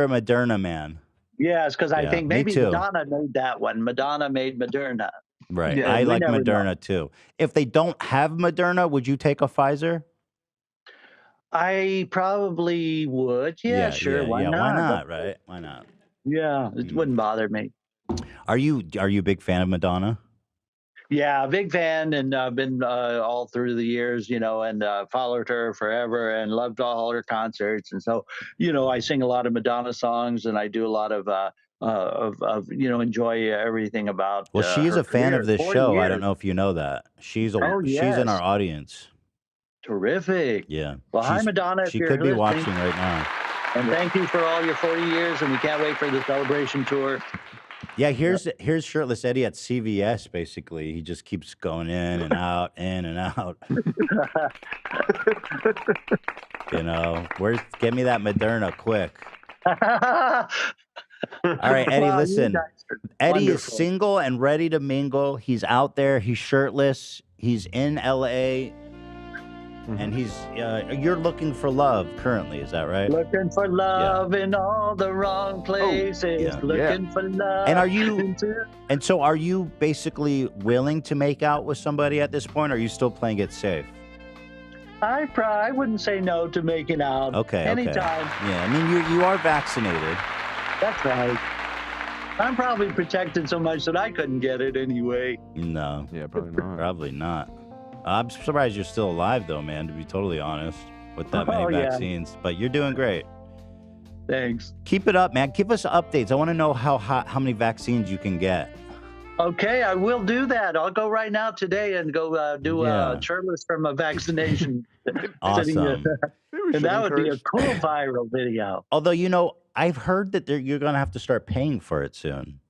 Speaker 1: Moderna man.
Speaker 5: Yes, because I think
Speaker 1: me
Speaker 5: maybe
Speaker 1: too.
Speaker 5: Madonna made that one. Madonna made Moderna.
Speaker 1: Right.
Speaker 5: Yeah,
Speaker 1: I
Speaker 5: we
Speaker 1: like
Speaker 5: never
Speaker 1: Moderna too. If they don't have Moderna, would you take a Pfizer?
Speaker 5: I probably would. Yeah, sure. Why not?
Speaker 1: Why not? Right? Why not?
Speaker 5: Yeah, it wouldn't bother me.
Speaker 1: Are you a big fan of Madonna?
Speaker 5: Yeah, big fan, and I've been all through the years, and followed her forever and loved all her concerts. And so, I sing a lot of Madonna songs, and I do a lot of enjoy everything about.
Speaker 1: Well, she's
Speaker 5: her
Speaker 1: a fan
Speaker 5: career.
Speaker 1: of this
Speaker 5: 40
Speaker 1: show. I
Speaker 5: years.
Speaker 1: don't know if you know that. She's in
Speaker 5: yes.
Speaker 1: our audience.
Speaker 5: Terrific.
Speaker 1: Yeah.
Speaker 5: Well, hi, Madonna. if
Speaker 1: She
Speaker 5: you're
Speaker 1: could be
Speaker 5: listening.
Speaker 1: watching right now.
Speaker 5: And thank you for all your 40 years, and we can't wait for the celebration tour.
Speaker 1: Yeah, here's Shirtless Eddie at CVS. Basically, he just keeps going in and out, in and out. Get me that Moderna quick. All right, Eddie,
Speaker 5: Wow, you
Speaker 1: listen.
Speaker 5: guys are
Speaker 1: Eddie is
Speaker 5: wonderful.
Speaker 1: single and ready to mingle. He's out there. He's shirtless. He's in LA. And you're looking for love currently, is that right?
Speaker 5: Looking for love in all the wrong places. Looking for love.
Speaker 1: And so are you basically willing to make out with somebody at this point, or are you still playing it safe?
Speaker 5: I wouldn't say no to making out.
Speaker 1: Okay.
Speaker 5: Anytime.
Speaker 1: Yeah, I mean, you are vaccinated.
Speaker 5: That's right. I'm probably protected so much that I couldn't get it anyway.
Speaker 1: No.
Speaker 2: Yeah, probably not.
Speaker 1: Probably not. I'm surprised you're still alive, though, man, to be totally honest, with that many vaccines. But you're doing great.
Speaker 5: Thanks.
Speaker 1: Keep it up, man. Give us updates. I want to know how many vaccines you can get.
Speaker 5: Okay, I will do that. I'll go right now today and go do shirtless from a vaccination.
Speaker 1: Awesome.
Speaker 5: And that would be a cool viral video.
Speaker 1: Although, I've heard that you're going to have to start paying for it soon.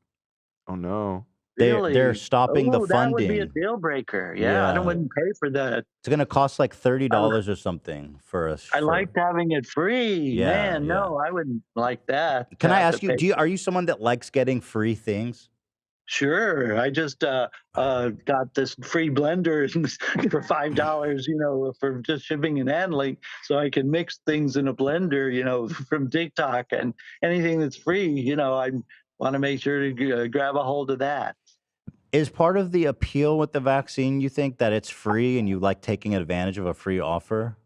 Speaker 2: Oh, no.
Speaker 1: they're
Speaker 5: Really?
Speaker 1: stopping the
Speaker 5: Oh, that would be a
Speaker 1: funding.
Speaker 5: deal breaker. Yeah, I
Speaker 1: Yeah.
Speaker 5: wouldn't pay for that.
Speaker 1: It's gonna cost like $30 or something for us.
Speaker 5: I liked having it free.
Speaker 1: Yeah,
Speaker 5: Man,
Speaker 1: yeah.
Speaker 5: no, I wouldn't like that.
Speaker 1: Can I
Speaker 5: have to
Speaker 1: ask you?
Speaker 5: pay.
Speaker 1: Are you someone that likes getting free things?
Speaker 5: Sure. I just got this free blender for $5, for just shipping and handling, so I can mix things in a blender, from TikTok, and anything that's free, I want to make sure to grab a hold of that.
Speaker 1: Is part of the appeal with the vaccine, you think, that it's free and you like taking advantage of a free offer?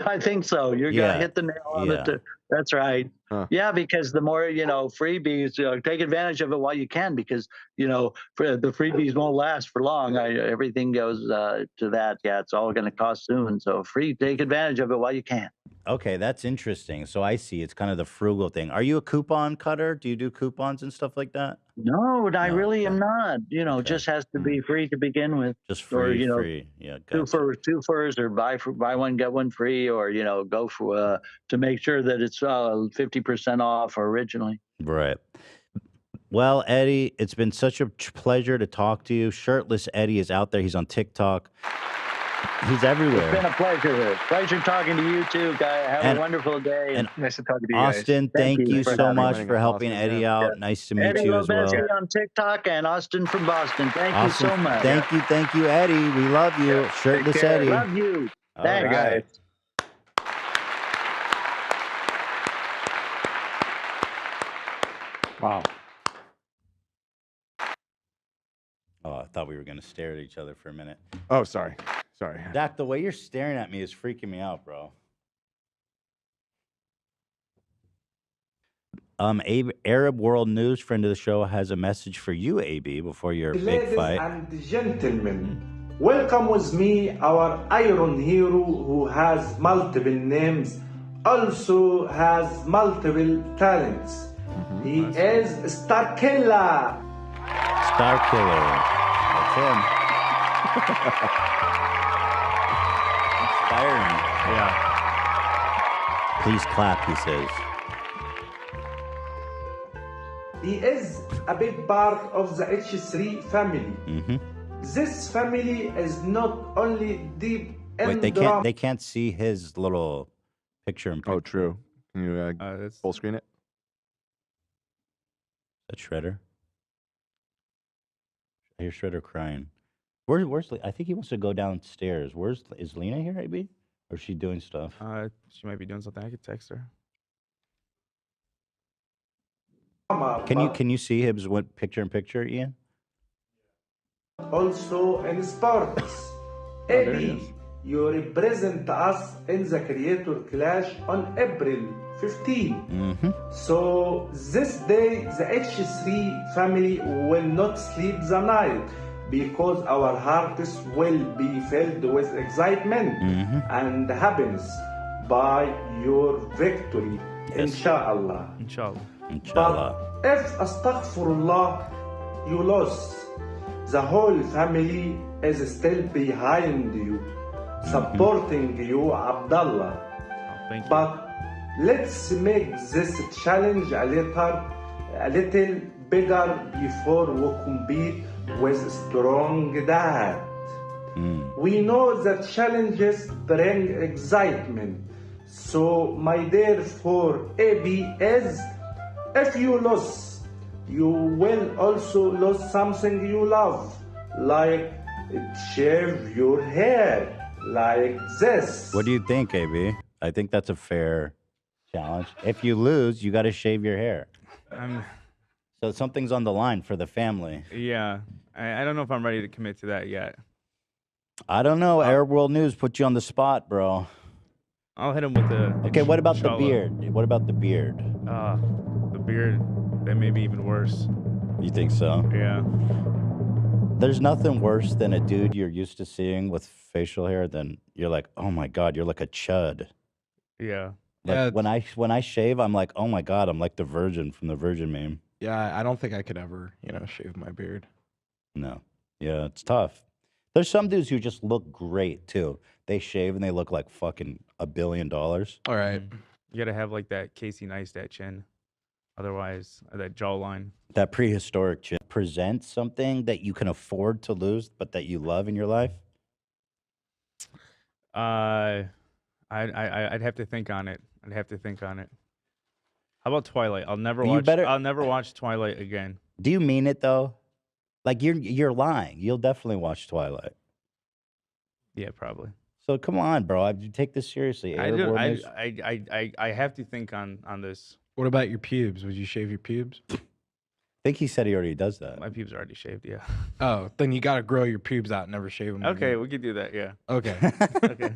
Speaker 5: I think so. You're gonna hit the nail on
Speaker 1: yeah.
Speaker 5: it. That's right.
Speaker 2: Huh.
Speaker 5: Yeah, because the more freebies, take advantage of it while you can, because for the freebies won't last for long. Everything goes to that. Yeah, it's all going to cost soon. So take advantage of it while you can.
Speaker 1: Okay, that's interesting. So I see. It's kind of the frugal thing. Are you a coupon cutter? Do you do coupons and stuff like that?
Speaker 5: No, I
Speaker 1: No,
Speaker 5: really
Speaker 1: okay.
Speaker 5: am not. Just has to be free to begin with.
Speaker 1: Just
Speaker 5: Or,
Speaker 1: free, free. Yeah, gotcha.
Speaker 5: two furs, or buy one get one free, or go for to make sure that it's 50% off originally.
Speaker 1: Right. Well, Eddie, it's been such a pleasure to talk to you. Shirtless Eddie is out there. He's on TikTok. He's everywhere.
Speaker 5: It's been a pleasure. Pleasure talking to you too, guy. Have a wonderful day.
Speaker 1: And
Speaker 9: Nice to talk to you
Speaker 1: Austin,
Speaker 9: guys.
Speaker 1: thank you
Speaker 9: for
Speaker 1: so
Speaker 9: having
Speaker 1: much
Speaker 9: me.
Speaker 1: for helping
Speaker 2: Austin,
Speaker 1: Eddie
Speaker 2: yeah.
Speaker 1: out. Nice to meet
Speaker 5: Eddie
Speaker 1: you as well.
Speaker 5: Lobetsky on TikTok, and Austin from Boston. Thank you
Speaker 1: Awesome.
Speaker 5: so much.
Speaker 1: Thank you, Eddie. We love you. Shirtless
Speaker 9: care.
Speaker 1: Eddie.
Speaker 5: Love you.
Speaker 1: All
Speaker 5: Thanks.
Speaker 1: right.
Speaker 2: Wow.
Speaker 1: Oh, I thought we were gonna stare at each other for a minute.
Speaker 2: Oh, sorry. Sorry.
Speaker 1: Dak, the way you're staring at me is freaking me out, bro. Arab World News, friend of the show, has a message for you, AB, before your big
Speaker 10: Ladies
Speaker 1: fight.
Speaker 10: and gentlemen, welcome with me our Iron Hero who has multiple names, also has multiple talents. He is Star Killer.
Speaker 1: Star Killer. That's him. Inspiring.
Speaker 3: Yeah.
Speaker 1: Please clap, he says.
Speaker 10: He is a big part of the H3 family.
Speaker 1: Mm-hmm.
Speaker 10: This family is not only deep in
Speaker 1: Wait,
Speaker 10: drama.
Speaker 1: they can't see his little picture.
Speaker 2: Oh, true. Can you full screen it?
Speaker 1: That Shredder. I hear Shredder crying. Where's I think he wants to go downstairs. Is Lena here, maybe? Or is she doing stuff?
Speaker 3: She might be doing something. I could text her.
Speaker 1: Can you see his picture in picture, Ian?
Speaker 10: Also in sports. Eddie, you represent us in the Creator Clash on April 15.
Speaker 1: Mm-hmm.
Speaker 10: So this day the H3 family will not sleep the night because our hearts will be filled with excitement and happiness by your victory.
Speaker 1: Yes.
Speaker 10: Inshallah.
Speaker 3: Inshallah.
Speaker 1: Inshallah.
Speaker 10: But if astaghfirullah you lost, the whole family is still behind you, supporting you, Abdullah.
Speaker 3: Oh, thank you.
Speaker 10: But let's make this challenge a little bigger before we compete with strong dad. We know that challenges bring excitement. So my dear for AB is, if you lose, you will also lose something you love, like shave your hair, like this.
Speaker 1: What do you think, AB? I think that's a fair challenge. If you lose, you got to shave your hair. So something's on the line for the family.
Speaker 3: Yeah. I don't know if I'm ready to commit to that yet.
Speaker 1: I don't know. Arab World News put you on the spot, bro.
Speaker 3: I'll hit him with the.
Speaker 1: Okay, what about the
Speaker 3: inshallah.
Speaker 1: beard? What about the beard?
Speaker 3: The beard, that may be even worse.
Speaker 1: You think so?
Speaker 3: Yeah.
Speaker 1: There's nothing worse than a dude you're used to seeing with facial hair than you're like, oh my God, you're like a chud.
Speaker 3: Yeah.
Speaker 1: Like when I shave, I'm like, oh my God, I'm like the Virgin from the Virgin meme.
Speaker 3: Yeah, I don't think I could ever, shave my beard.
Speaker 1: No. Yeah, it's tough. There's some dudes who just look great too. They shave and they look like fucking $1 billion.
Speaker 3: All right. You gotta have like that Casey Neistat chin.
Speaker 11: Otherwise, that jawline.
Speaker 1: That prehistoric chin presents something that you can afford to lose, but that you love in your life.
Speaker 11: I'd have to think on it. I'd have to think on it. How about Twilight? I'll never watch. I'll never watch Twilight again.
Speaker 1: Do you mean it though? Like you're lying. You'll definitely watch Twilight.
Speaker 11: Yeah, probably.
Speaker 1: So come on, bro. I take this seriously.
Speaker 11: I have to think on this.
Speaker 3: What about your pubes? Would you shave your pubes?
Speaker 1: I think he said he already does that.
Speaker 11: My pubes are already shaved. Yeah.
Speaker 3: Oh, then you got to grow your pubes out and never shave them.
Speaker 11: Okay, we could do that. Yeah.
Speaker 3: Okay.
Speaker 11: Okay.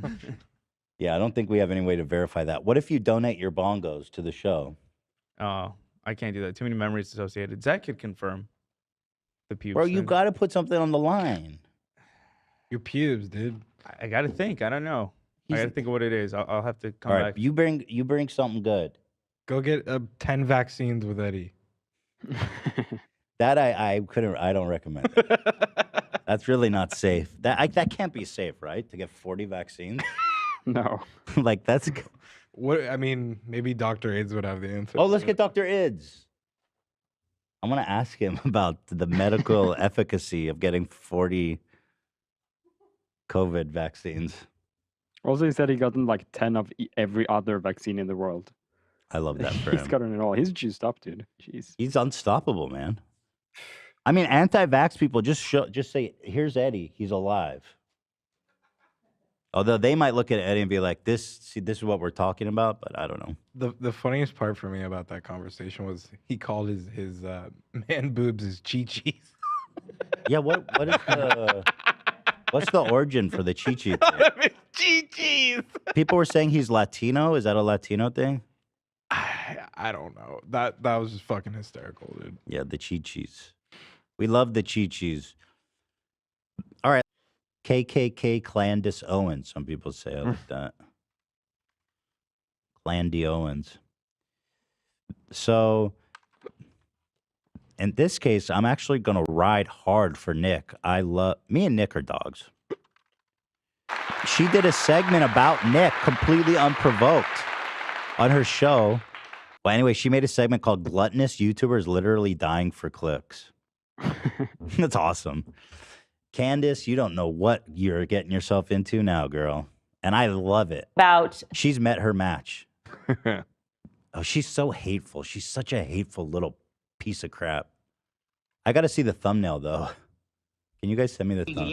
Speaker 1: Yeah, I don't think we have any way to verify that. What if you donate your bongos to the show?
Speaker 11: Oh, I can't do that. Too many memories associated. Zach could confirm the pubes.
Speaker 1: Bro, you
Speaker 11: thing.
Speaker 1: got to put something on the line.
Speaker 3: Your pubes, dude.
Speaker 11: I got to think. I don't know. I got to think of what it is. I'll have to come
Speaker 1: All right,
Speaker 11: back.
Speaker 1: you bring something good.
Speaker 3: Go get 10 vaccines with Eddie.
Speaker 1: That I couldn't. I don't recommend it. That's really not safe. That can't be safe, right? To get 40 vaccines.
Speaker 12: No.
Speaker 1: Like that's.
Speaker 3: What I mean, maybe Dr. Aids would have the answer.
Speaker 1: Oh, let's get Dr. Ids. I'm gonna ask him about the medical efficacy of getting 40 COVID vaccines.
Speaker 12: Also, he said he gotten like 10 of every other vaccine in the world.
Speaker 1: I love that for
Speaker 12: He's
Speaker 1: him.
Speaker 12: gotten it all. He's juiced up, dude. Jeez.
Speaker 1: He's unstoppable, man. I mean, anti-vax people just say, "Here's Eddie. He's alive." Although they might look at Eddie and be like, this is what we're talking about," but I don't know.
Speaker 3: The funniest part for me about that conversation was he called his man boobs his chi-chis.
Speaker 1: Yeah, what is the what's the origin for the chi-chi thing?
Speaker 3: Chi-chis.
Speaker 1: People were saying he's Latino. Is that a Latino thing?
Speaker 3: I don't know. That was just fucking hysterical, dude.
Speaker 1: Yeah, the chi-chis. We love the chi-chis. All right. KKK Candace Owens. Some people say I like that. Candace Owens. So, in this case, I'm actually going to ride hard for Nick. Me and Nick are dogs. She did a segment about Nick completely unprovoked on her show. Well, anyway, she made a segment called Gluttonous YouTubers Literally Dying for Clicks. That's awesome. Candace, you don't know what you're getting yourself into now, girl. And I love it. She's met her match. Oh, she's so hateful. She's such a hateful little piece of crap. I got to see the thumbnail, though. Can you guys send me the thumbnail?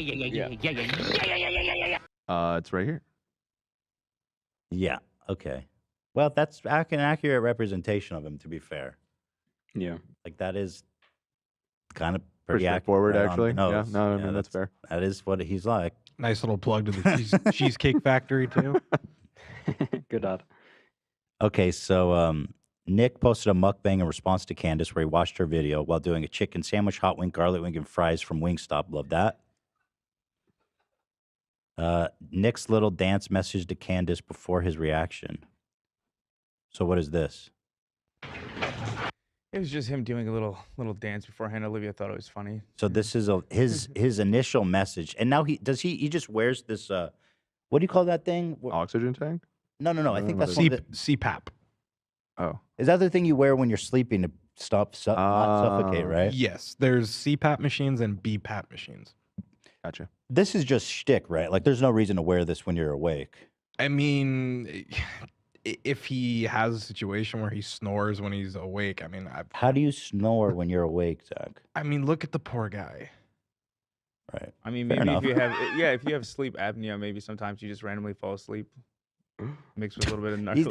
Speaker 2: It's right here.
Speaker 1: Yeah, okay. Well, that's an accurate representation of him, to be fair.
Speaker 12: Yeah.
Speaker 1: Like, that is kind of
Speaker 2: Pretty
Speaker 1: pretty
Speaker 2: straightforward,
Speaker 1: accurate.
Speaker 2: actually. Yeah,
Speaker 1: Nose.
Speaker 2: no, I mean, that's fair.
Speaker 1: That is what he's like.
Speaker 3: Nice little plug to the Cheesecake Factory, too.
Speaker 12: Good ad.
Speaker 1: Okay, so Nick posted a mukbang in response to Candace where he watched her video while doing a chicken sandwich, hot wing, garlic wing, and fries from Wingstop. Love that. Nick's little dance message to Candace before his reaction. So what is this?
Speaker 11: It was just him doing a little dance beforehand. Olivia thought it was funny.
Speaker 1: So this is his initial message, and now he just wears this. What do you call that thing?
Speaker 2: Oxygen tank?
Speaker 1: No. I think that's
Speaker 3: CPAP.
Speaker 2: Oh,
Speaker 1: is that the thing you wear when you're sleeping to stop not suffocate? Right?
Speaker 3: Yes, there's CPAP machines and BPAP machines.
Speaker 2: Gotcha.
Speaker 1: This is just shtick, right? Like, there's no reason to wear this when you're awake.
Speaker 3: I mean, if he has a situation where he snores when he's awake, I mean,
Speaker 1: How do you snore when you're awake, Zach?
Speaker 3: I mean, look at the poor guy.
Speaker 1: Right.
Speaker 11: I mean,
Speaker 1: Fair
Speaker 11: maybe
Speaker 1: enough.
Speaker 11: if you have sleep apnea, maybe sometimes you just randomly fall asleep, mixed with a little bit of narcolepsy.
Speaker 1: He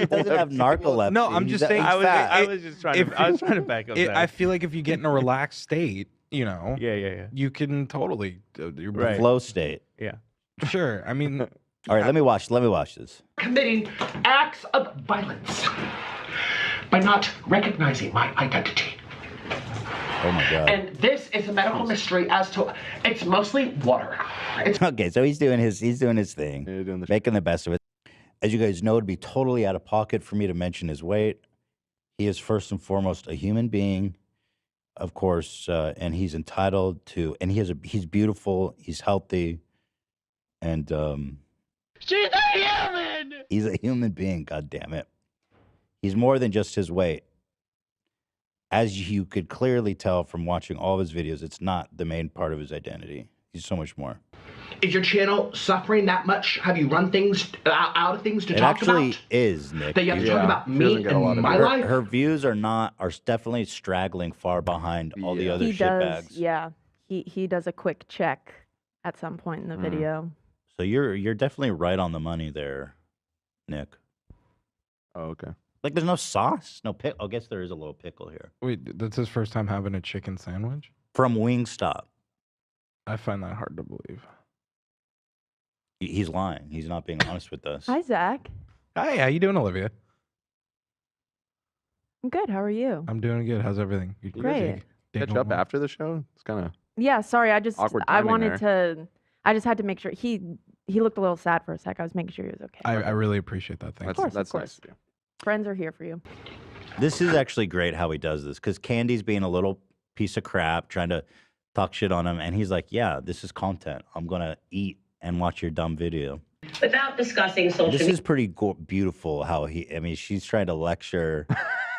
Speaker 1: doesn't have narcolepsy.
Speaker 3: No, I'm just saying.
Speaker 11: I was just trying to back up that.
Speaker 3: I feel like if you get in a relaxed state, you know,
Speaker 11: yeah,
Speaker 3: you can totally
Speaker 1: The flow state.
Speaker 11: Yeah.
Speaker 3: Sure. I mean,
Speaker 1: all right. Let me watch this.
Speaker 13: Committing acts of violence by not recognizing my identity.
Speaker 1: Oh my God.
Speaker 13: And this is a medical mystery as to it's mostly water.
Speaker 1: Okay, so he's doing his thing, making the best of it. As you guys know, it'd be totally out of pocket for me to mention his weight. He is first and foremost a human being, of course, and he's entitled to. And he's beautiful. He's healthy, and
Speaker 13: She's a human.
Speaker 1: he's a human being. God damn it, he's more than just his weight. as you could clearly tell from watching all of his videos, it's not the main part of his identity. He's so much more.
Speaker 13: Is your channel suffering that much? Have you run things out of things to
Speaker 1: It
Speaker 13: talk
Speaker 1: actually
Speaker 13: about?
Speaker 1: is, Nick.
Speaker 13: That you have to talk about
Speaker 2: she
Speaker 13: me
Speaker 2: doesn't get a lot
Speaker 13: and
Speaker 2: of
Speaker 13: my
Speaker 2: views.
Speaker 13: life?
Speaker 1: Her views are definitely straggling far behind all the other
Speaker 14: He
Speaker 1: shitbags.
Speaker 14: does, yeah. He does a quick check at some point in the video.
Speaker 1: So you're definitely right on the money there, Nick.
Speaker 2: Oh, okay.
Speaker 1: Like there's no sauce, no pickle. I guess there is a little pickle here.
Speaker 3: Wait, that's his first time having a chicken sandwich?
Speaker 1: From Wingstop.
Speaker 3: I find that hard to believe.
Speaker 1: He's lying. He's not being honest with us.
Speaker 14: Hi, Zach.
Speaker 3: Hi, how you doing, Olivia?
Speaker 14: I'm good. How are you?
Speaker 3: I'm doing good. How's everything? You
Speaker 14: Great.
Speaker 2: Catch up after the show? It's kind of
Speaker 14: Yeah, sorry. I
Speaker 2: awkward
Speaker 14: I
Speaker 2: timing
Speaker 14: wanted
Speaker 2: there.
Speaker 14: to. I just had to make sure he looked a little sad for a sec. I was making sure he was okay.
Speaker 3: I really appreciate that. Thank you.
Speaker 2: That's nice of you.
Speaker 14: Friends are here for you.
Speaker 1: This is actually great how he does this because Candy's being a little piece of crap, trying to talk shit on him, and he's like, "Yeah, this is content. I'm gonna eat and watch your dumb video."
Speaker 15: Without discussing social
Speaker 1: This
Speaker 15: media.
Speaker 1: is pretty beautiful. How he, I mean, she's trying to lecture,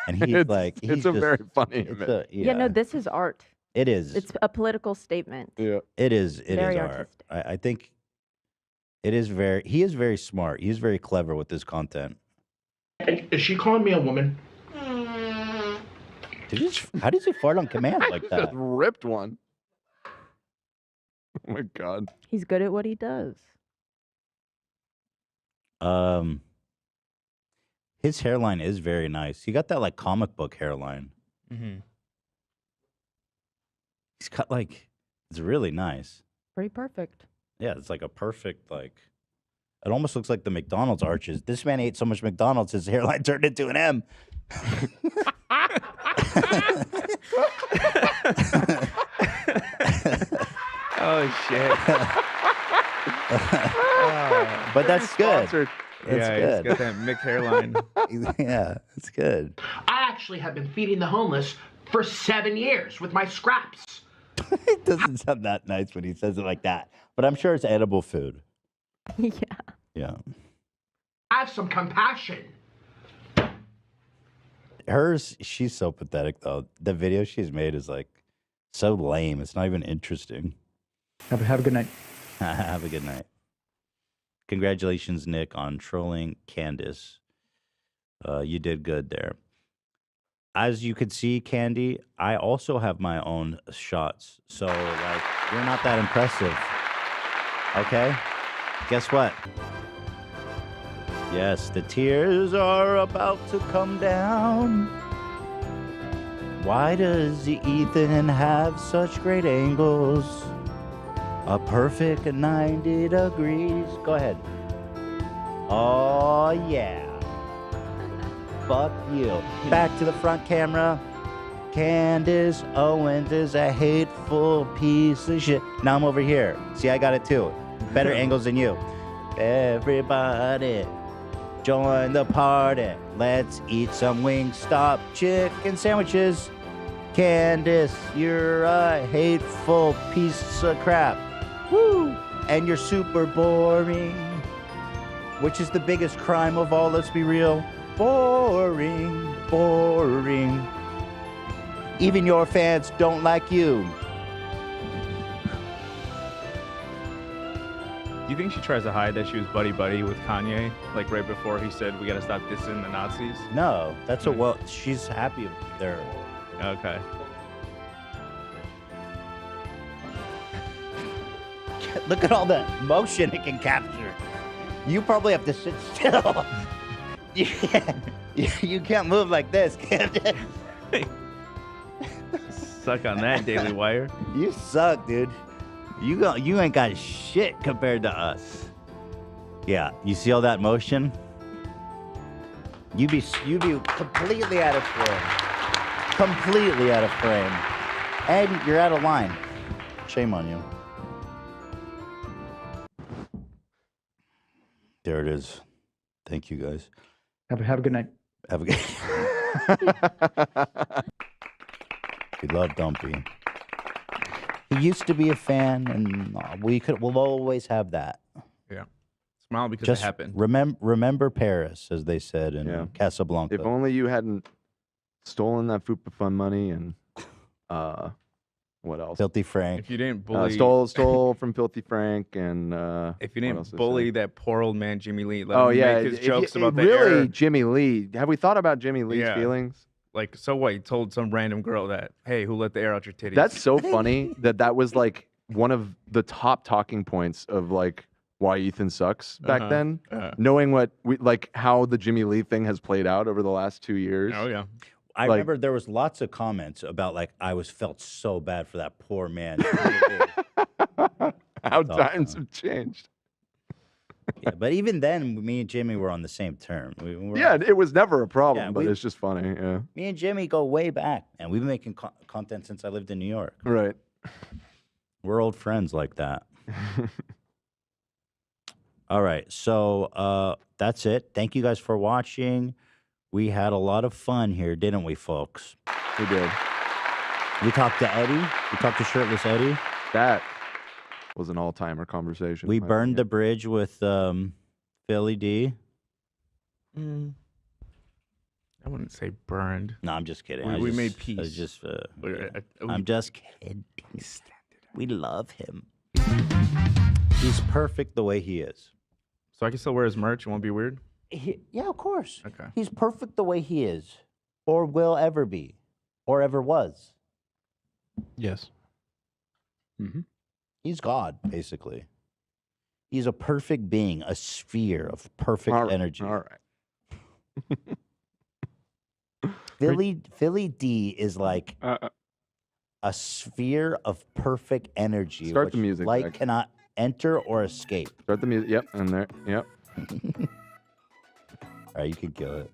Speaker 1: and he's like,
Speaker 2: it's
Speaker 1: he's
Speaker 2: a
Speaker 1: just,
Speaker 2: very funny
Speaker 1: it's
Speaker 2: image.
Speaker 1: a-
Speaker 14: Yeah. No, this is art.
Speaker 1: it is.
Speaker 14: It's a political statement.
Speaker 2: Yeah,
Speaker 1: it is. It is
Speaker 14: Very
Speaker 1: art.
Speaker 14: artistic.
Speaker 1: I think it is very. He is very smart. He's very clever with this content.
Speaker 13: Is she calling me a woman?
Speaker 1: How does he fart on command like
Speaker 2: Just
Speaker 1: that?
Speaker 2: ripped one. Oh my god.
Speaker 14: He's good at what he does.
Speaker 1: His hairline is very nice. He got that like comic book hairline.
Speaker 11: Mm-hmm.
Speaker 1: He's got like it's really nice.
Speaker 14: Pretty perfect.
Speaker 1: Yeah, it's like a perfect like. It almost looks like the McDonald's arches. This man ate so much McDonald's, his hairline turned into an M.
Speaker 11: Oh shit.
Speaker 1: But that's good.
Speaker 2: Sponsored.
Speaker 1: That's
Speaker 11: Yeah,
Speaker 1: good.
Speaker 11: he's got that Mick hairline.
Speaker 1: Yeah, it's good.
Speaker 13: I actually have been feeding the homeless for 7 years with my scraps.
Speaker 1: It doesn't sound that nice when he says it like that. But I'm sure it's edible food.
Speaker 14: Yeah.
Speaker 1: Yeah.
Speaker 13: Have some compassion.
Speaker 1: She's so pathetic though. The video she's made is like so lame. It's not even interesting.
Speaker 16: Have a good night.
Speaker 1: Have a good night. Congratulations, Nick, on trolling Candace. You did good there. As you could see, Candy, I also have my own shots. So, like, you're not that impressive. Okay? Guess what? Yes, the tears are about to come down. Why does Ethan have such great angles? A perfect 90 degrees. Go ahead. Oh, yeah. Fuck you. Back to the front camera. Candace Owens is a hateful piece of shit. Now I'm over here. See, I got it too. Better angles than you. Everybody, join the party. Let's eat some Wingstop chicken sandwiches. Candace, you're a hateful piece of crap. Woo! And you're super boring. Which is the biggest crime of all, let's be real. Boring, boring. Even your fans don't like you.
Speaker 11: Do you think she tries to hide that she was buddy-buddy with Kanye? Like right before he said, we gotta stop dissing the Nazis?
Speaker 1: No, that's she's happy there.
Speaker 11: Okay.
Speaker 1: Look at all the motion it can capture. You probably have to sit still. You can't move like this, Candace.
Speaker 11: Suck on that, Daily Wire.
Speaker 1: You suck, dude. You ain't got shit compared to us. Yeah, you see all that motion? You be completely out of frame. Completely out of frame. And you're out of line. Shame on you. There it is. Thank you, guys.
Speaker 16: Have a good night.
Speaker 1: Have a good. We love Dumpy. He used to be a fan, and we'll always have that.
Speaker 11: Yeah. Smile because
Speaker 1: Just
Speaker 11: it happened.
Speaker 1: remember Paris, as they said in Casablanca.
Speaker 2: If only you hadn't stolen that Fupa Fund money and what else?
Speaker 1: Filthy Frank.
Speaker 11: If you didn't bully,
Speaker 2: stole from Filthy Frank and
Speaker 11: if you didn't bully that poor old man Jimmy Lee, let
Speaker 2: oh
Speaker 11: him
Speaker 2: yeah,
Speaker 11: make his jokes about the
Speaker 2: really
Speaker 11: error.
Speaker 2: Jimmy Lee. Have we thought about Jimmy Lee's
Speaker 11: Yeah.
Speaker 2: feelings?
Speaker 11: Like, so what? He told some random girl that, hey, who let the air out your titties?
Speaker 2: That's so funny that was like one of the top talking points of like why Ethan sucks back then. Knowing what how the Jimmy Lee thing has played out over the last 2 years.
Speaker 11: Oh yeah.
Speaker 1: I remember there was lots of comments about like I felt so bad for that poor man.
Speaker 2: How times have changed.
Speaker 1: Yeah, but even then, me and Jimmy were on the same term.
Speaker 2: Yeah, it was never a problem,
Speaker 1: Yeah,
Speaker 2: but it's just funny. Yeah.
Speaker 1: Me and Jimmy go way back, and we've been making content since I lived in New York.
Speaker 2: Right.
Speaker 1: We're old friends like that. All right, so that's it. Thank you guys for watching. We had a lot of fun here, didn't we, folks?
Speaker 2: We did.
Speaker 1: We talked to Eddie. We talked to Shirtless Eddie.
Speaker 2: That was an all-timer conversation.
Speaker 1: We burned the bridge with Philly D.
Speaker 11: I wouldn't say burned.
Speaker 1: No, I'm just kidding.
Speaker 11: We made peace.
Speaker 1: I'm just kidding. We love him. He's perfect the way he is.
Speaker 11: So I can still wear his merch. It won't be weird?
Speaker 1: Yeah, of course.
Speaker 11: Okay.
Speaker 1: He's perfect the way he is, or will ever be, or ever was.
Speaker 6: Yes.
Speaker 1: Mm-hmm. He's God, basically. He's a perfect being, a sphere of perfect energy.
Speaker 2: All right.
Speaker 1: Philly D is like a sphere of perfect energy.
Speaker 2: Start the
Speaker 1: which
Speaker 2: music,
Speaker 1: light
Speaker 2: Zach.
Speaker 1: cannot enter or escape.
Speaker 2: Start the music. Yep, and there. Yep.
Speaker 1: All right, you can kill it.